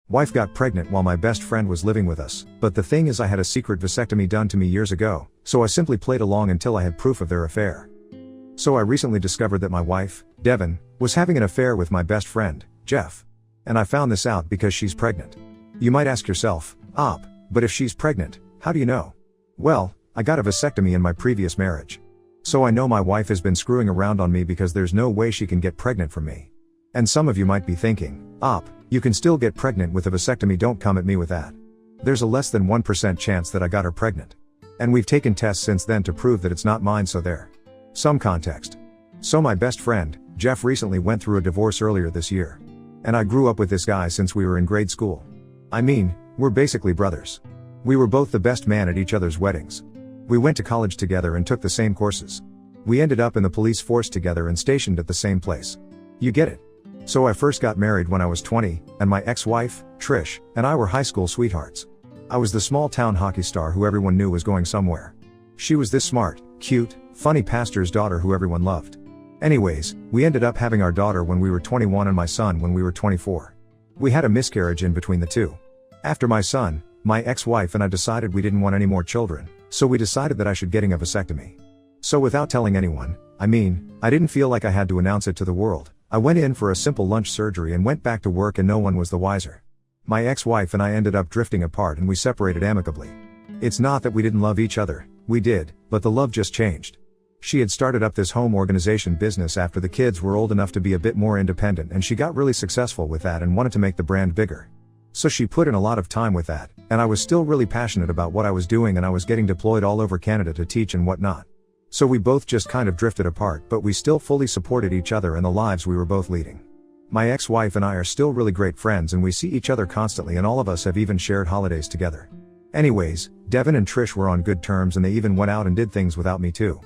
Wife got pregnant while my best friend was living with us, but the thing is I had a secret vasectomy done to me years ago, so I simply played along until I had proof of their affair. So I recently discovered that my wife, Devin, was having an affair with my best friend, Jeff. And I found this out because she's pregnant. You might ask yourself, but if she's pregnant, how do you know? Well, I got a vasectomy in my previous marriage. So I know my wife has been screwing around on me because there's no way she can get pregnant from me. And some of you might be thinking, you can still get pregnant with a vasectomy, don't come at me with that. There's a less than 1% chance that I got her pregnant. And we've taken tests since then to prove that it's not mine, so there. Some context. So my best friend, Jeff, recently went through a divorce earlier this year. And I grew up with this guy since we were in grade school. I mean, we're basically brothers. We were both the best man at each other's weddings. We went to college together and took the same courses. We ended up in the police force together and stationed at the same place. You get it? So I first got married when I was 20, and my ex-wife, Trish, and I were high school sweethearts. I was the small town hockey star who everyone knew was going somewhere. She was this smart, cute, funny pastor's daughter who everyone loved. Anyways, we ended up having our daughter when we were 21 and my son when we were 24. We had a miscarriage in between the two. After my son, my ex-wife and I decided we didn't want any more children, so we decided that I should get a vasectomy. So without telling anyone, I didn't feel like I had to announce it to the world. I went in for a simple lunch surgery and went back to work and no one was the wiser. My ex-wife and I ended up drifting apart and we separated amicably. It's not that we didn't love each other, we did, but the love just changed. She had started up this home organization business after the kids were old enough to be a bit more independent, and she got really successful with that and wanted to make the brand bigger. So she put in a lot of time with that, and I was still really passionate about what I was doing and I was getting deployed all over Canada to teach and whatnot. So we both just kind of drifted apart, but we still fully supported each other and the lives we were both leading. My ex-wife and I are still really great friends and we see each other constantly, and all of us have even shared holidays together. Anyways, Devin and Trish were on good terms and they even went out and did things without me too.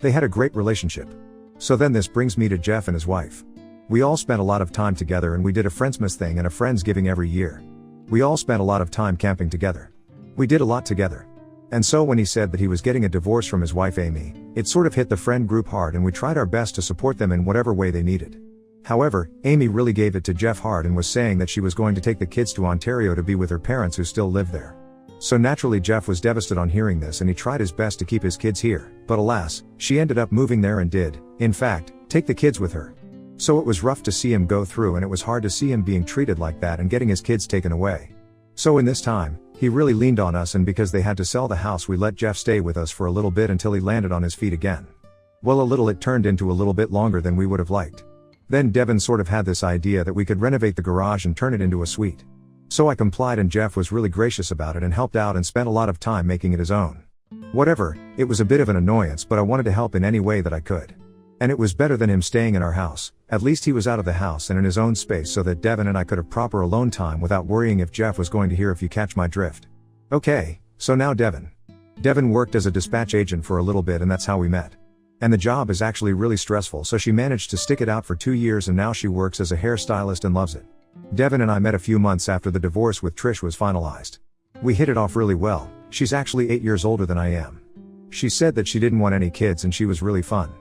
They had a great relationship. So then this brings me to Jeff and his wife. We all spent a lot of time together and we did a Friendsmas thing and a Friendsgiving every year. We all spent a lot of time camping together. We did a lot together. And so when he said that he was getting a divorce from his wife Amy, it sort of hit the friend group hard and we tried our best to support them in whatever way they needed. However, Amy really gave it to Jeff hard and was saying that she was going to take the kids to Ontario to be with her parents who still live there. So naturally Jeff was devastated on hearing this and he tried his best to keep his kids here, but alas, she ended up moving there and did, in fact, take the kids with her. So it was rough to see him go through and it was hard to see him being treated like that and getting his kids taken away. So in this time, he really leaned on us, and because they had to sell the house we let Jeff stay with us for a little bit until he landed on his feet again. Well, a little, it turned into a little bit longer than we would have liked. Then Devin sort of had this idea that we could renovate the garage and turn it into a suite. So I complied and Jeff was really gracious about it and helped out and spent a lot of time making it his own. Whatever, it was a bit of an annoyance, but I wanted to help in any way that I could. And it was better than him staying in our house. At least he was out of the house and in his own space so that Devin and I could have proper alone time without worrying if Jeff was going to hear, if you catch my drift. Okay, so now Devin. Devin worked as a dispatch agent for a little bit and that's how we met. And the job is actually really stressful, so she managed to stick it out for 2 years and now she works as a hairstylist and loves it. Devin and I met a few months after the divorce with Trish was finalized. We hit it off really well. She's actually 8 years older than I am. She said that she didn't want any kids and she was really fun.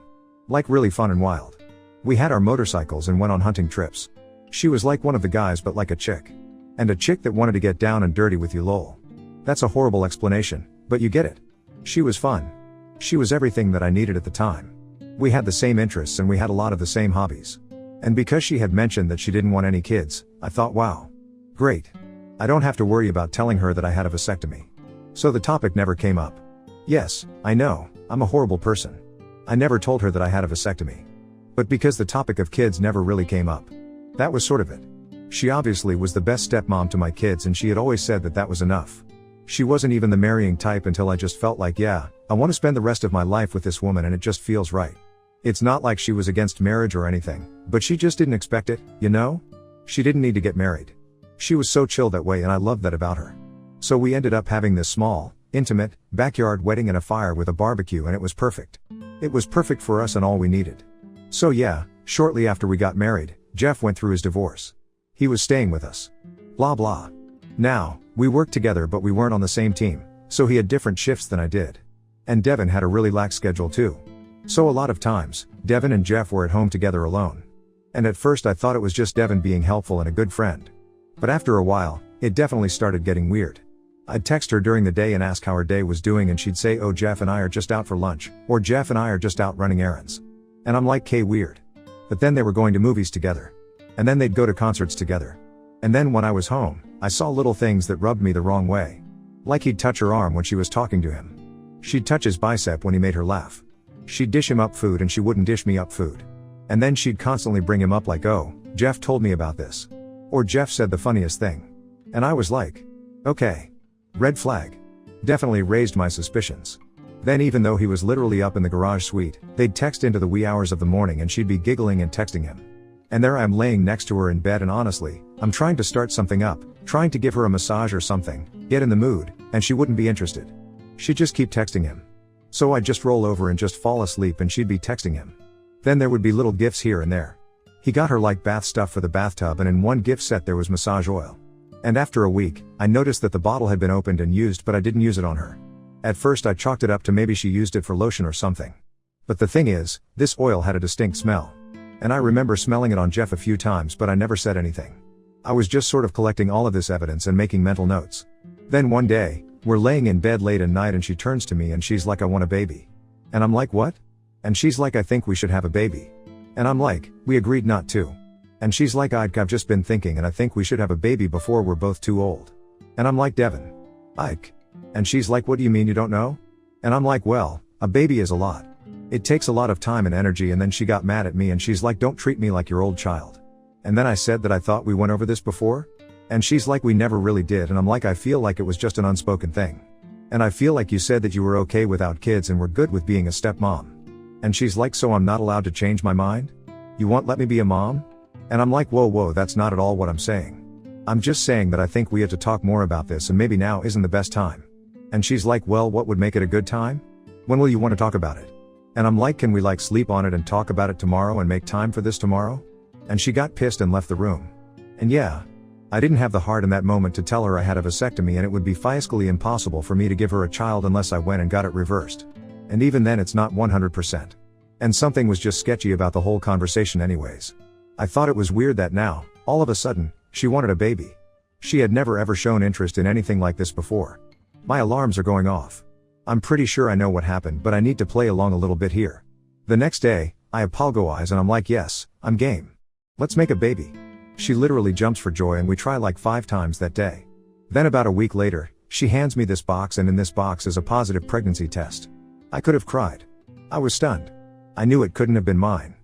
Like really fun and wild. We had our motorcycles and went on hunting trips. She was like one of the guys but like a chick. And a chick that wanted to get down and dirty with you, lol. That's a horrible explanation, but you get it. She was fun. She was everything that I needed at the time. We had the same interests and we had a lot of the same hobbies. And because she had mentioned that she didn't want any kids, I thought, wow. Great. I don't have to worry about telling her that I had a vasectomy. So the topic never came up. Yes, I know, I'm a horrible person. I never told her that I had a vasectomy. But because the topic of kids never really came up. That was sort of it. She obviously was the best stepmom to my kids and she had always said that that was enough. She wasn't even the marrying type until I just felt like, yeah, I want to spend the rest of my life with this woman and it just feels right. It's not like she was against marriage or anything, but she just didn't expect it, you know? She didn't need to get married. She was so chill that way and I loved that about her. So we ended up having this small, intimate, backyard wedding and a fire with a barbecue and it was perfect. It was perfect for us and all we needed. So yeah, shortly after we got married, Jeff went through his divorce. He was staying with us. Blah blah. Now, we worked together but we weren't on the same team, so he had different shifts than I did. And Devin had a really lax schedule too. So a lot of times, Devin and Jeff were at home together alone. And at first I thought it was just Devin being helpful and a good friend. But after a while, it definitely started getting weird. I'd text her during the day and ask how her day was doing, and she'd say, "Oh, Jeff and I are just out for lunch," or "Jeff and I are just out running errands." And I'm like, "K, weird." But then they were going to movies together. And then they'd go to concerts together. And then when I was home, I saw little things that rubbed me the wrong way. Like he'd touch her arm when she was talking to him. She'd touch his bicep when he made her laugh. She'd dish him up food and she wouldn't dish me up food. And then she'd constantly bring him up like, "Oh, Jeff told me about this." Or "Jeff said the funniest thing." And I was like, okay. Red flag. Definitely raised my suspicions. Then even though he was literally up in the garage suite, they'd text into the wee hours of the morning and she'd be giggling and texting him. And there I'm laying next to her in bed, and honestly, I'm trying to start something up, trying to give her a massage or something, get in the mood, and she wouldn't be interested. She'd just keep texting him. So I'd just roll over and just fall asleep and she'd be texting him. Then there would be little gifts here and there. He got her like bath stuff for the bathtub, and in one gift set there was massage oil. And after a week, I noticed that the bottle had been opened and used, but I didn't use it on her. At first I chalked it up to maybe she used it for lotion or something. But the thing is, this oil had a distinct smell. And I remember smelling it on Jeff a few times, but I never said anything. I was just sort of collecting all of this evidence and making mental notes. Then one day, we're laying in bed late at night and she turns to me and she's like, "I want a baby." And I'm like, "What?" And she's like, "I think we should have a baby." And I'm like, "We agreed not to." And she's like, I've just been thinking and I think we should have a baby before we're both too old." And I'm like, "Devin. Ike." And she's like, "What do you mean you don't know?" And I'm like, "Well, a baby is a lot. It takes a lot of time and energy." And then she got mad at me and she's like, "Don't treat me like your old child." And then I said that I thought we went over this before. And she's like, "We never really did." And I'm like, "I feel like it was just an unspoken thing. And I feel like you said that you were okay without kids and were good with being a stepmom." And she's like, "So I'm not allowed to change my mind? You won't let me be a mom?" And I'm like, whoa, that's not at all what I'm saying. I'm just saying that I think we have to talk more about this and maybe now isn't the best time. And she's like, "Well, what would make it a good time? When will you want to talk about it?" And I'm like, "Can we like sleep on it and talk about it tomorrow and make time for this tomorrow?" And she got pissed and left the room. And yeah, I didn't have the heart in that moment to tell her I had a vasectomy and it would be physically impossible for me to give her a child unless I went and got it reversed. And even then it's not 100%. And something was just sketchy about the whole conversation anyways. I thought it was weird that now, all of a sudden, she wanted a baby. She had never ever shown interest in anything like this before. My alarms are going off. I'm pretty sure I know what happened, but I need to play along a little bit here. The next day, I apologize and I'm like, "Yes, I'm game. Let's make a baby." She literally jumps for joy and we try like 5 times that day. Then about a week later, she hands me this box, and in this box is a positive pregnancy test. I could have cried. I was stunned. I knew it couldn't have been mine.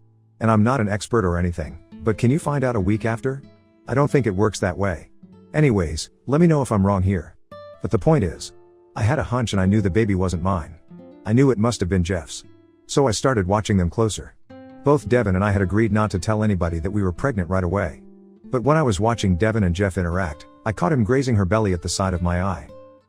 And I'm not an expert or anything, but can you find out a week after? I don't think it works that way. Anyways, let me know if I'm wrong here. But the point is, I had a hunch and I knew the baby wasn't mine. I knew it must have been Jeff's. So I started watching them closer. Both Devin and I had agreed not to tell anybody that we were pregnant right away. But when I was watching Devin and Jeff interact, I caught him grazing her belly at the side of my eye.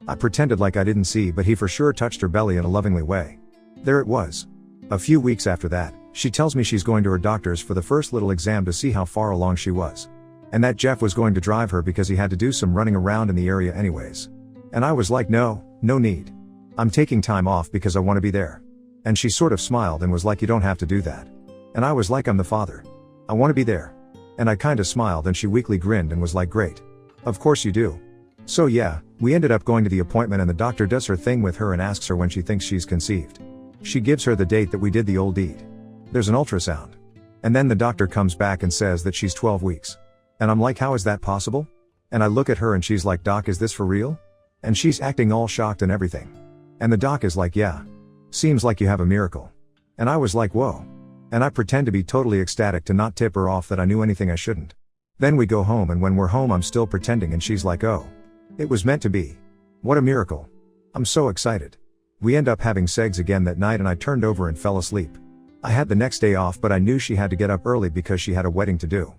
I pretended like I didn't see, but he for sure touched her belly in a lovingly way. There it was. A few weeks after that, she tells me she's going to her doctor's for the first little exam to see how far along she was. And that Jeff was going to drive her because he had to do some running around in the area anyways. And I was like, no need. I'm taking time off because I want to be there. And she sort of smiled and was like, "You don't have to do that." And I was like, "I'm the father. I want to be there." And I kinda smiled and she weakly grinned and was like, "Great. Of course you do." So yeah, we ended up going to the appointment and the doctor does her thing with her and asks her when she thinks she's conceived. She gives her the date that we did the old deed. There's an ultrasound. And then the doctor comes back and says that she's 12 weeks. And I'm like, "How is that possible?" And I look at her and she's like, "Doc, is this for real?" And she's acting all shocked and everything. And the doc is like, "Yeah. Seems like you have a miracle." And I was like, whoa. And I pretend to be totally ecstatic to not tip her off that I knew anything I shouldn't. Then we go home and when we're home I'm still pretending and she's like, "Oh. It was meant to be. What a miracle." I'm so excited. We end up having sex again that night and I turned over and fell asleep. I had the next day off but I knew she had to get up early because she had a wedding to do.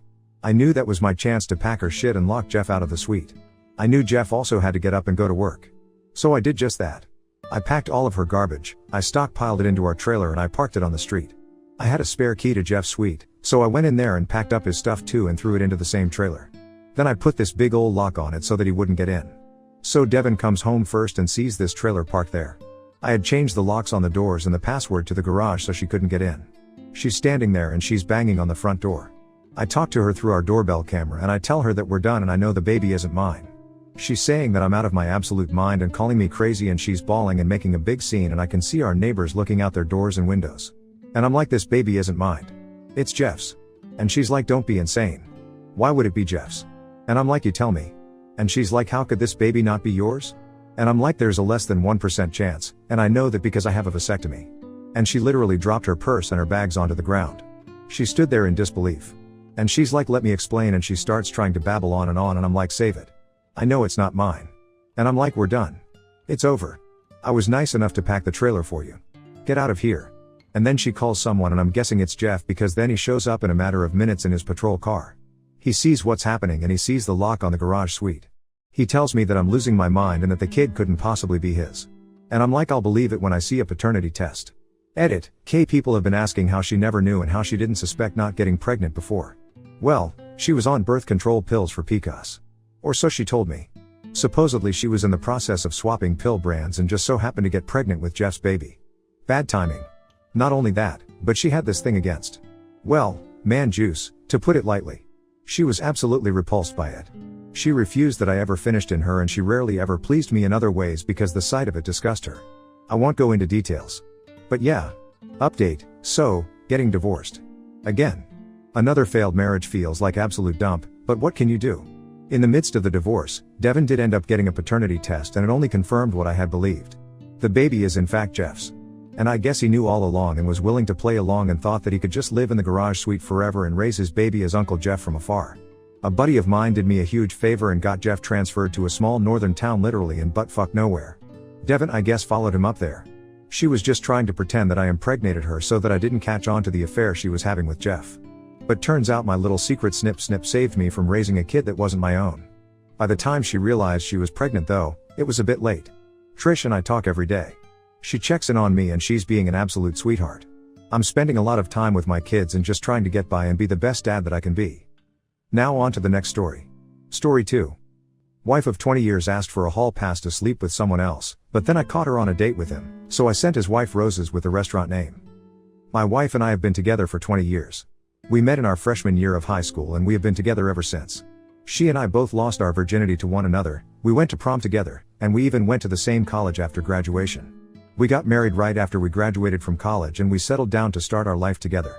I knew that was my chance to pack her shit and lock Jeff out of the suite. I knew Jeff also had to get up and go to work. So I did just that. I packed all of her garbage, I stockpiled it into our trailer and I parked it on the street. I had a spare key to Jeff's suite, so I went in there and packed up his stuff too and threw it into the same trailer. Then I put this big old lock on it so that he wouldn't get in. So Devin comes home first and sees this trailer parked there. I had changed the locks on the doors and the password to the garage so she couldn't get in. She's standing there and she's banging on the front door. I talk to her through our doorbell camera and I tell her that we're done and I know the baby isn't mine. She's saying that I'm out of my absolute mind and calling me crazy, and she's bawling and making a big scene, and I can see our neighbors looking out their doors and windows. And I'm like, this baby isn't mine. It's Jeff's. And she's like, don't be insane. Why would it be Jeff's? And I'm like, you tell me. And she's like, how could this baby not be yours? And I'm like, there's a less than 1% chance, and I know that because I have a vasectomy. And she literally dropped her purse and her bags onto the ground. She stood there in disbelief. And she's like, let me explain, and she starts trying to babble on, and I'm like, save it. I know it's not mine. And I'm like, we're done. It's over. I was nice enough to pack the trailer for you. Get out of here. And then she calls someone, and I'm guessing it's Jeff, because then he shows up in a matter of minutes in his patrol car. He sees what's happening and he sees the lock on the garage suite. He tells me that I'm losing my mind and that the kid couldn't possibly be his. And I'm like, I'll believe it when I see a paternity test. Edit, people have been asking how she never knew and how she didn't suspect not getting pregnant before. Well, she was on birth control pills for PCOS. Or so she told me. Supposedly she was in the process of swapping pill brands and just so happened to get pregnant with Jeff's baby. Bad timing. Not only that, but she had this thing against, well, man juice, to put it lightly. She was absolutely repulsed by it. She refused that I ever finished in her, and she rarely ever pleased me in other ways because the sight of it disgusted her. I won't go into details. But yeah. Update, so, getting divorced. Again. Another failed marriage feels like absolute dump, but what can you do? In the midst of the divorce, Devin did end up getting a paternity test, and it only confirmed what I had believed. The baby is in fact Jeff's. And I guess he knew all along and was willing to play along and thought that he could just live in the garage suite forever and raise his baby as Uncle Jeff from afar. A buddy of mine did me a huge favor and got Jeff transferred to a small northern town literally in buttfuck nowhere. Devin, I guess, followed him up there. She was just trying to pretend that I impregnated her so that I didn't catch on to the affair she was having with Jeff. But turns out my little secret snip saved me from raising a kid that wasn't my own. By the time she realized she was pregnant though, it was a bit late. Trish and I talk every day. She checks in on me and she's being an absolute sweetheart. I'm spending a lot of time with my kids and just trying to get by and be the best dad that I can be. Now on to the next story. Story 2. Wife of 20 years asked for a hall pass to sleep with someone else, but then I caught her on a date with him, so I sent his wife roses with the restaurant name. My wife and I have been together for 20 years. We met in our freshman year of high school and we have been together ever since. She and I both lost our virginity to one another, we went to prom together, and we even went to the same college after graduation. We got married right after we graduated from college and we settled down to start our life together.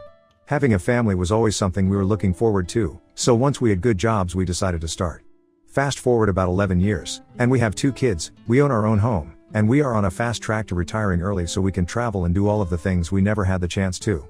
Having a family was always something we were looking forward to, so once we had good jobs we decided to start. Fast forward about 11 years, and we have 2 kids, we own our own home, and we are on a fast track to retiring early so we can travel and do all of the things we never had the chance to.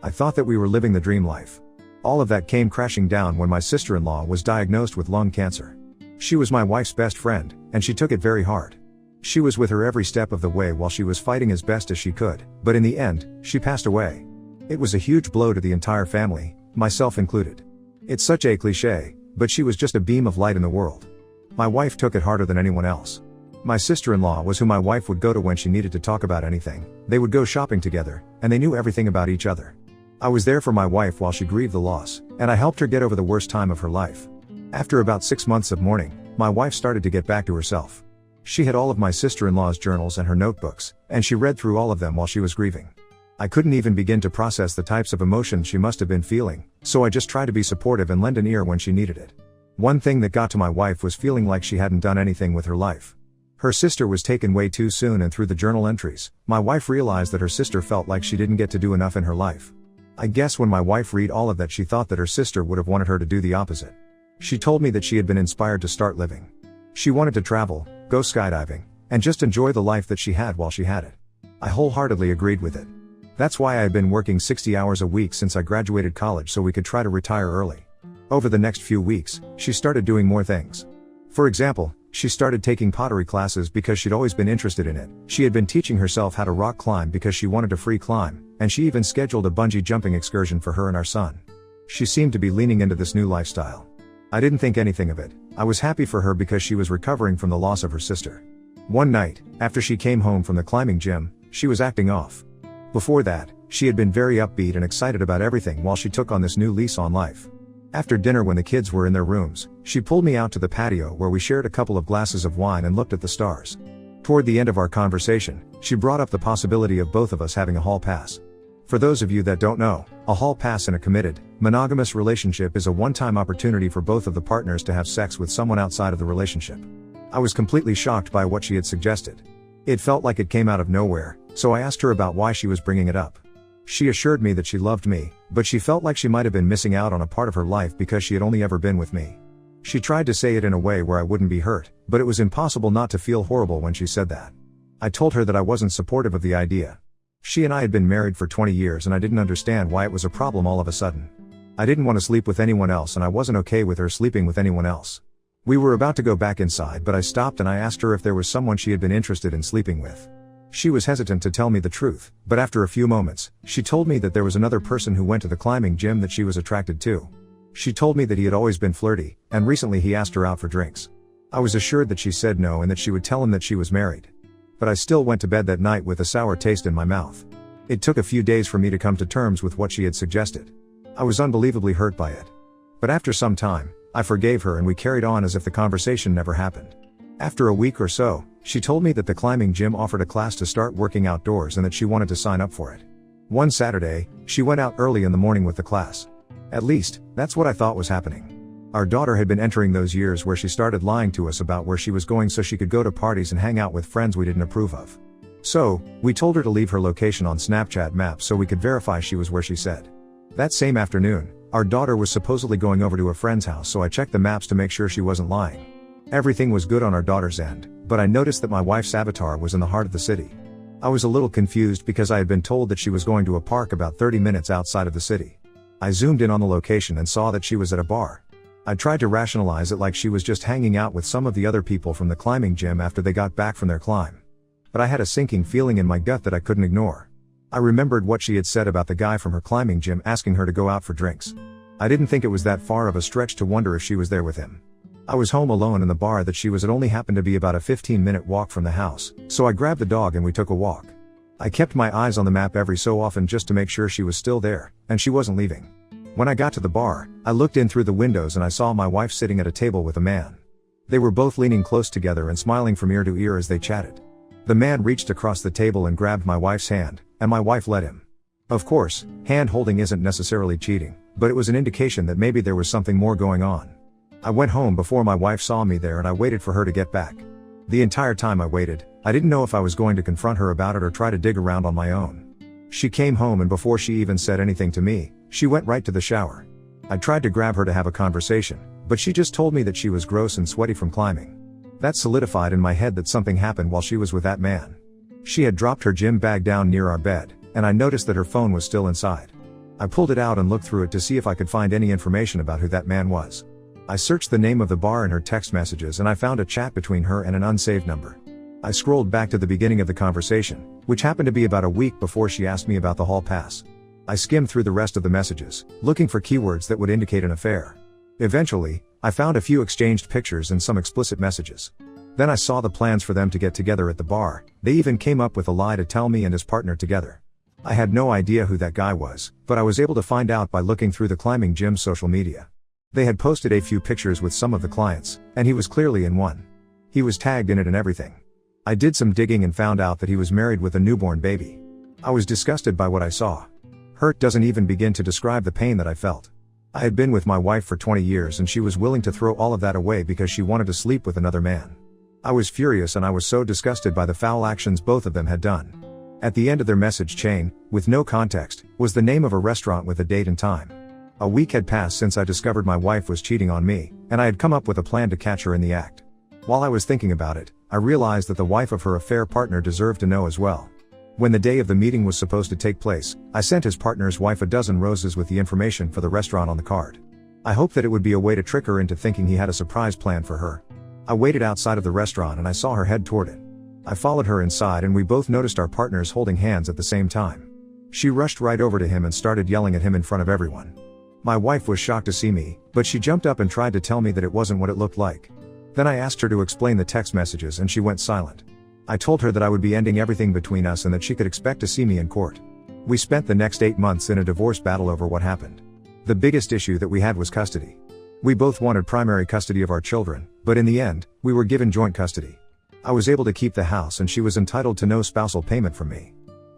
I thought that we were living the dream life. All of that came crashing down when my sister-in-law was diagnosed with lung cancer. She was my wife's best friend, and she took it very hard. She was with her every step of the way while she was fighting as best as she could, but in the end, she passed away. It was a huge blow to the entire family, myself included. It's such a cliché, but she was just a beam of light in the world. My wife took it harder than anyone else. My sister-in-law was who my wife would go to when she needed to talk about anything. They would go shopping together, and they knew everything about each other. I was there for my wife while she grieved the loss, and I helped her get over the worst time of her life. After about 6 months of mourning, my wife started to get back to herself. She had all of my sister-in-law's journals and her notebooks, and she read through all of them while she was grieving. I couldn't even begin to process the types of emotions she must have been feeling, so I just tried to be supportive and lend an ear when she needed it. One thing that got to my wife was feeling like she hadn't done anything with her life. Her sister was taken way too soon, and through the journal entries, my wife realized that her sister felt like she didn't get to do enough in her life. I guess when my wife read all of that she thought that her sister would have wanted her to do the opposite. She told me that she had been inspired to start living. She wanted to travel, go skydiving, and just enjoy the life that she had while she had it. I wholeheartedly agreed with it. That's why I had been working 60 hours a week since I graduated college so we could try to retire early. Over the next few weeks, she started doing more things. For example, she started taking pottery classes because she'd always been interested in it. She had been teaching herself how to rock climb because she wanted to free climb, and she even scheduled a bungee jumping excursion for her and our son. She seemed to be leaning into this new lifestyle. I didn't think anything of it. I was happy for her because she was recovering from the loss of her sister. One night, after she came home from the climbing gym, she was acting off. Before that, she had been very upbeat and excited about everything while she took on this new lease on life. After dinner, when the kids were in their rooms, she pulled me out to the patio where we shared a couple of glasses of wine and looked at the stars. Toward the end of our conversation, she brought up the possibility of both of us having a hall pass. For those of you that don't know, a hall pass in a committed, monogamous relationship is a one-time opportunity for both of the partners to have sex with someone outside of the relationship. I was completely shocked by what she had suggested. It felt like it came out of nowhere, so I asked her about why she was bringing it up. She assured me that she loved me, but she felt like she might have been missing out on a part of her life because she had only ever been with me. She tried to say it in a way where I wouldn't be hurt, but it was impossible not to feel horrible when she said that. I told her that I wasn't supportive of the idea. She and I had been married for 20 years and I didn't understand why it was a problem all of a sudden. I didn't want to sleep with anyone else and I wasn't okay with her sleeping with anyone else. We were about to go back inside but I stopped and I asked her if there was someone she had been interested in sleeping with. She was hesitant to tell me the truth, but after a few moments, she told me that there was another person who went to the climbing gym that she was attracted to. She told me that he had always been flirty, and recently he asked her out for drinks. I was assured that she said no and that she would tell him that she was married. But I still went to bed that night with a sour taste in my mouth. It took a few days for me to come to terms with what she had suggested. I was unbelievably hurt by it. But after some time, I forgave her and we carried on as if the conversation never happened. After a week or so, she told me that the climbing gym offered a class to start working outdoors and that she wanted to sign up for it. One Saturday, she went out early in the morning with the class. At least, that's what I thought was happening. Our daughter had been entering those years where she started lying to us about where she was going so she could go to parties and hang out with friends we didn't approve of. So, we told her to leave her location on Snapchat maps so we could verify she was where she said. That same afternoon, our daughter was supposedly going over to a friend's house so I checked the maps to make sure she wasn't lying. Everything was good on our daughter's end, but I noticed that my wife's avatar was in the heart of the city. I was a little confused because I had been told that she was going to a park about 30 minutes outside of the city. I zoomed in on the location and saw that she was at a bar. I tried to rationalize it like she was just hanging out with some of the other people from the climbing gym after they got back from their climb. But I had a sinking feeling in my gut that I couldn't ignore. I remembered what she had said about the guy from her climbing gym asking her to go out for drinks. I didn't think it was that far of a stretch to wonder if she was there with him. I was home alone and the bar that she was at only happened to be about a 15-minute walk from the house, so I grabbed the dog and we took a walk. I kept my eyes on the map every so often just to make sure she was still there, and she wasn't leaving. When I got to the bar, I looked in through the windows and I saw my wife sitting at a table with a man. They were both leaning close together and smiling from ear to ear as they chatted. The man reached across the table and grabbed my wife's hand, and my wife let him. Of course, hand holding isn't necessarily cheating, but it was an indication that maybe there was something more going on. I went home before my wife saw me there and I waited for her to get back. The entire time I waited, I didn't know if I was going to confront her about it or try to dig around on my own. She came home and before she even said anything to me, she went right to the shower. I tried to grab her to have a conversation, but she just told me that she was gross and sweaty from climbing. That solidified in my head that something happened while she was with that man. She had dropped her gym bag down near our bed, and I noticed that her phone was still inside. I pulled it out and looked through it to see if I could find any information about who that man was. I searched the name of the bar in her text messages and I found a chat between her and an unsaved number. I scrolled back to the beginning of the conversation, which happened to be about a week before she asked me about the hall pass. I skimmed through the rest of the messages, looking for keywords that would indicate an affair. Eventually, I found a few exchanged pictures and some explicit messages. Then I saw the plans for them to get together at the bar. They even came up with a lie to tell me and his partner together. I had no idea who that guy was, but I was able to find out by looking through the climbing gym's social media. They had posted a few pictures with some of the clients, and he was clearly in one. He was tagged in it and everything. I did some digging and found out that he was married with a newborn baby. I was disgusted by what I saw. Hurt doesn't even begin to describe the pain that I felt. I had been with my wife for 20 years and she was willing to throw all of that away because she wanted to sleep with another man. I was furious and I was so disgusted by the foul actions both of them had done. At the end of their message chain, with no context, was the name of a restaurant with a date and time. A week had passed since I discovered my wife was cheating on me, and I had come up with a plan to catch her in the act. While I was thinking about it, I realized that the wife of her affair partner deserved to know as well. When the day of the meeting was supposed to take place, I sent his partner's wife a dozen roses with the information for the restaurant on the card. I hoped that it would be a way to trick her into thinking he had a surprise plan for her. I waited outside of the restaurant and I saw her head toward it. I followed her inside and we both noticed our partners holding hands at the same time. She rushed right over to him and started yelling at him in front of everyone. My wife was shocked to see me, but she jumped up and tried to tell me that it wasn't what it looked like. Then I asked her to explain the text messages and she went silent. I told her that I would be ending everything between us and that she could expect to see me in court. We spent the next 8 months in a divorce battle over what happened. The biggest issue that we had was custody. We both wanted primary custody of our children, but in the end, we were given joint custody. I was able to keep the house and she was entitled to no spousal payment from me.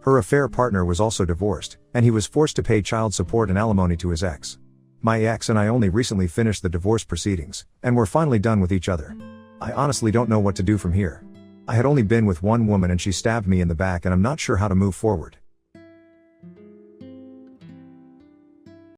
Her affair partner was also divorced, and he was forced to pay child support and alimony to his ex. My ex and I only recently finished the divorce proceedings, and we're finally done with each other. I honestly don't know what to do from here. I had only been with one woman and she stabbed me in the back and I'm not sure how to move forward.